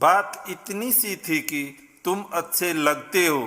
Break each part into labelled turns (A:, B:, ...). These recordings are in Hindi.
A: बात इतनी सी थी कि तुम अच्छे लगते हो,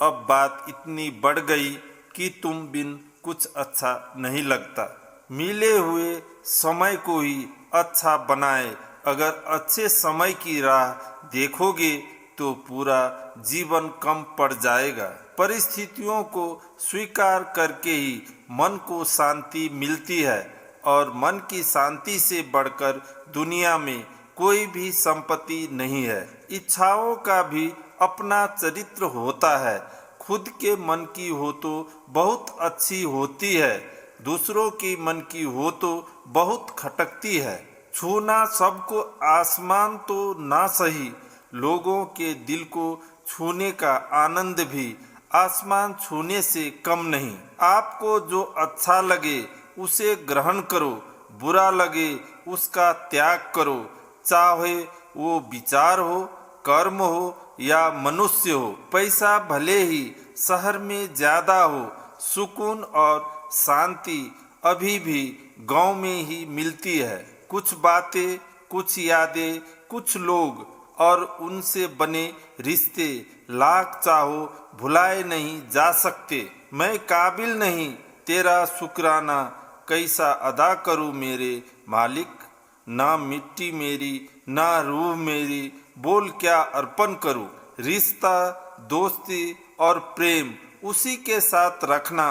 A: अब बात इतनी बढ़ गई कि तुम बिन कुछ अच्छा नहीं लगता। मिले हुए समय को ही अच्छा बनाए। अगर अच्छे समय की राह देखोगे तो पूरा जीवन कम पड़ जाएगा। परिस्थितियों को स्वीकार करके ही मन को शांति मिलती है, और मन की शांति से बढ़कर दुनिया में कोई भी संपत्ति नहीं है। इच्छाओं का भी अपना चरित्र होता है। खुद के मन की हो तो बहुत अच्छी होती है, दूसरों की मन की हो तो बहुत खटकती है। छूना सबको आसमान तो ना सही, लोगों के दिल को छूने का आनंद भी आसमान छूने से कम नहीं। आपको जो अच्छा लगे उसे ग्रहण करो, बुरा लगे उसका त्याग करो। चाहे वो विचार हो, कर्म हो या मनुष्य हो। पैसा भले ही शहर में ज्यादा हो, सुकून और शांति अभी भी गांव में ही मिलती है। कुछ बातें, कुछ यादें, कुछ लोग और उनसे बने रिश्ते लाख चाहो भुलाए नहीं जा सकते। मैं काबिल नहीं तेरा शुक्राना कैसा अदा करूं मेरे मालिक। ना मिट्टी मेरी ना रूह मेरी, बोल क्या अर्पण करूं। रिश्ता, दोस्ती और प्रेम उसी के साथ रखना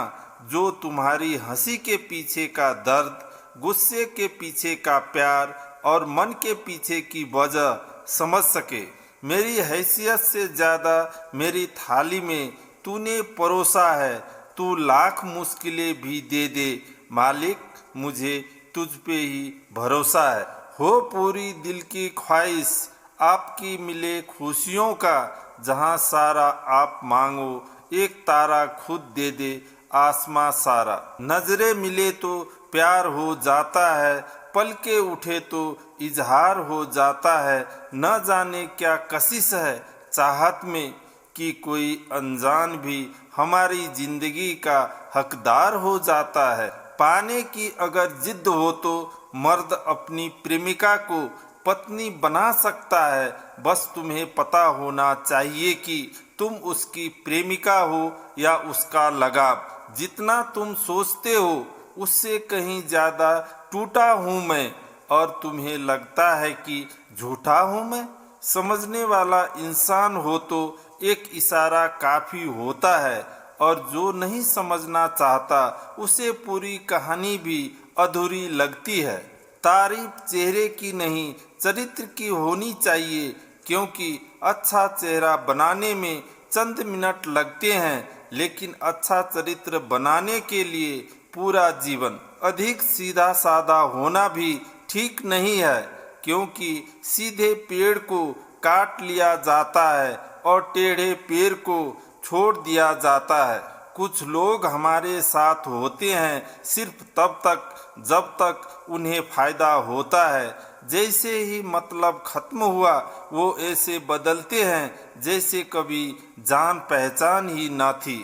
A: जो तुम्हारी हंसी के पीछे का दर्द, गुस्से के पीछे का प्यार और मन के पीछे की वजह समझ सके। मेरी हैसियत से ज्यादा मेरी थाली में तूने परोसा है। तू लाख मुश्किलें भी दे दे मालिक, मुझे तुझ पे ही भरोसा है। हो पूरी दिल की ख्वाहिश आपकी मिले खुशियों का, जहां सारा आप मांगो एक तारा खुद दे दे आसमां सारा। नजरे मिले तो प्यार हो जाता है, पल के उठे तो इजहार हो जाता है। न जाने क्या कशिश है चाहत में कि कोई अनजान भी हमारी जिंदगी का हकदार हो जाता है। पाने की अगर जिद हो तो मर्द अपनी प्रेमिका को पत्नी बना सकता है। बस तुम्हें पता होना चाहिए कि तुम उसकी प्रेमिका हो या उसका लगाव। जितना तुम सोचते हो उससे कहीं ज्यादा टूटा हूं मैं, और तुम्हें लगता है कि झूठा हूं मैं। समझने वाला इंसान हो तो एक इशारा काफी होता है, और जो नहीं समझना चाहता उसे पूरी कहानी भी अधूरी लगती है। तारीफ चेहरे की नहीं चरित्र की होनी चाहिए, क्योंकि अच्छा चेहरा बनाने में चंद मिनट लगते हैं, लेकिन अच्छा चरित्र बनाने के लिए पूरा जीवन। अधिक सीधा साधा होना भी ठीक नहीं है, क्योंकि सीधे पेड़ को काट लिया जाता है और टेढ़े पेड़ को छोड़ दिया जाता है। कुछ लोग हमारे साथ होते हैं सिर्फ तब तक जब तक उन्हें फायदा होता है। जैसे ही मतलब खत्म हुआ वो ऐसे बदलते हैं जैसे कभी जान पहचान ही ना थी।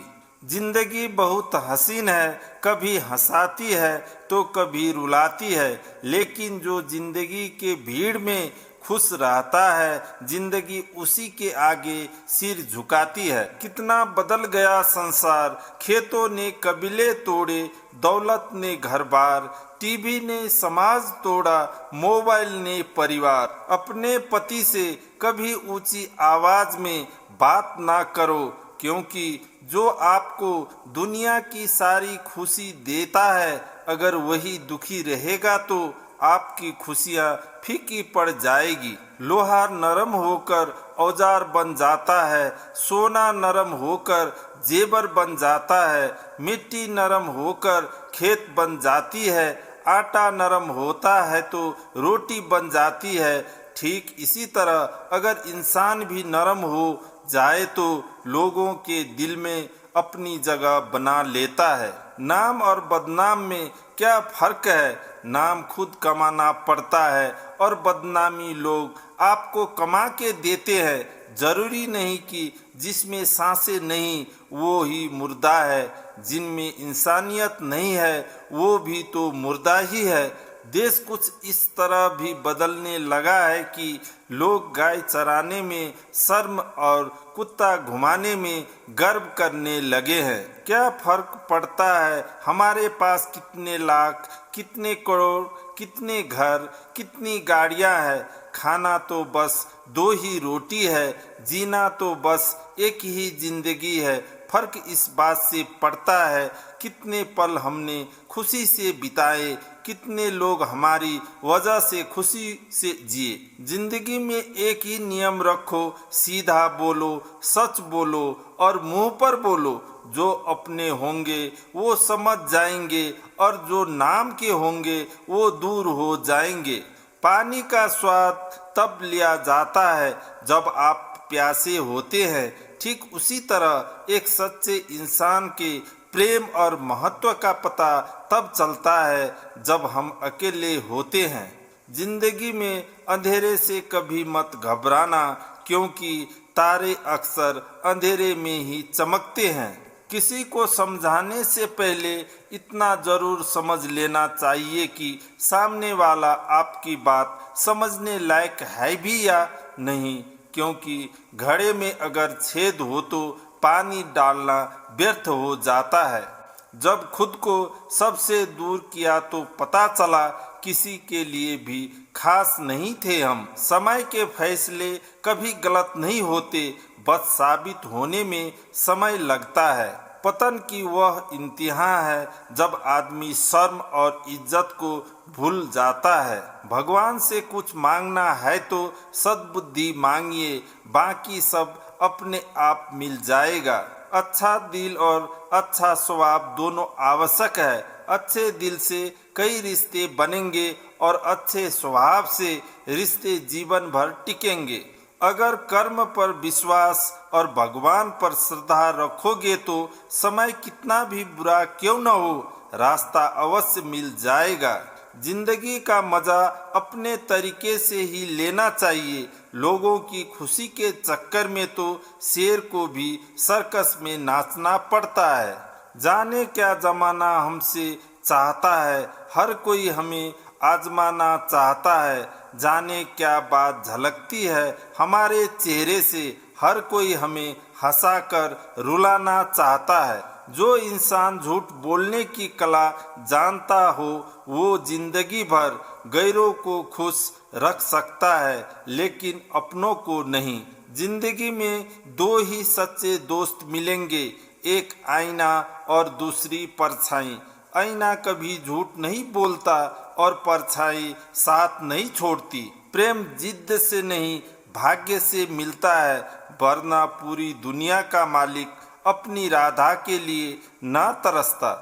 A: जिंदगी बहुत हसीन है, कभी हंसाती है तो कभी रुलाती है, लेकिन जो जिंदगी के भीड़ में खुश रहता है जिंदगी उसी के आगे सिर झुकाती है। कितना बदल गया संसार, खेतों ने कबीले तोड़े, दौलत ने घर बार, टीवी ने समाज तोड़ा, मोबाइल ने परिवार। अपने पति से कभी ऊंची आवाज में बात ना करो, क्योंकि जो आपको दुनिया की सारी खुशी देता है अगर वही दुखी रहेगा तो आपकी खुशियां फीकी पड़ जाएगी। लोहा नरम होकर औजार बन जाता है, सोना नरम होकर जेवर बन जाता है, मिट्टी नरम होकर खेत बन जाती है, आटा नरम होता है तो रोटी बन जाती है। ठीक इसी तरह अगर इंसान भी नरम हो जाए तो लोगों के दिल में अपनी जगह बना लेता है। नाम और बदनाम में क्या फर्क है? नाम खुद कमाना पड़ता है और बदनामी लोग आपको कमा के देते हैं। जरूरी नहीं कि जिसमें सांसें नहीं वो ही मुर्दा है, जिनमें इंसानियत नहीं है वो भी तो मुर्दा ही है। देश कुछ इस तरह भी बदलने लगा है कि लोग गाय चराने में शर्म और कुत्ता घुमाने में गर्व करने लगे हैं। क्या फर्क पड़ता है हमारे पास कितने लाख, कितने करोड़, कितने घर, कितनी गाड़ियां हैं। खाना तो बस 2 ही रोटी है, जीना तो बस एक ही जिंदगी है। फर्क इस बात से पड़ता है कितने पल हमने खुशी से बिताए, कितने लोग हमारी वजह से खुशी से जिए। जिंदगी में एक ही नियम रखो, सीधा बोलो, सच बोलो और मुंह पर बोलो। जो अपने होंगे वो समझ जाएंगे और जो नाम के होंगे वो दूर हो जाएंगे। पानी का स्वाद तब लिया जाता है जब आप प्यासे होते हैं। ठीक उसी तरह एक सच्चे इंसान के प्रेम और महत्व का पता तब चलता है जब हम अकेले होते हैं। जिंदगी में अंधेरे से कभी मत घबराना, क्योंकि तारे अक्सर अंधेरे में ही चमकते हैं। किसी को समझाने से पहले इतना जरूर समझ लेना चाहिए कि सामने वाला आपकी बात समझने लायक है भी या नहीं, क्योंकि घड़े में अगर छेद हो तो पानी डालना व्यर्थ हो जाता है। जब खुद को सबसे दूर किया तो पता चला किसी के लिए भी खास नहीं थे हम। समय के फैसले कभी गलत नहीं होते, बस साबित होने में समय लगता है। पतन की वह इम्तिहान है जब आदमी शर्म और इज्जत को भूल जाता है। भगवान से कुछ मांगना है तो सद्बुद्धि मांगिए, बाकी सब अपने आप मिल जाएगा। अच्छा दिल और अच्छा स्वभाव दोनों आवश्यक है। अच्छे दिल से कई रिश्ते बनेंगे और अच्छे स्वभाव से रिश्ते जीवन भर टिकेंगे। अगर कर्म पर विश्वास और भगवान पर श्रद्धा रखोगे तो समय कितना भी बुरा क्यों न हो, रास्ता अवश्य मिल जाएगा। जिंदगी का मजा अपने तरीके से ही लेना चाहिए। लोगों की खुशी के चक्कर में तो शेर को भी सर्कस में नाचना पड़ता है। जाने क्या जमाना हमसे चाहता है, हर कोई हमें आजमाना चाहता है। जाने क्या बात झलकती है हमारे चेहरे से, हर कोई हमें हंसाकर रुलाना चाहता है। जो इंसान झूठ बोलने की कला जानता हो वो जिंदगी भर गैरों को खुश रख सकता है, लेकिन अपनों को नहीं। जिंदगी में 2 ही सच्चे दोस्त मिलेंगे, एक आईना और दूसरी परछाई। आईना कभी झूठ नहीं बोलता और परछाई साथ नहीं छोड़ती। प्रेम जिद से नहीं भाग्य से मिलता है, वरना पूरी दुनिया का मालिक अपनी राधा के लिए ना तरसता।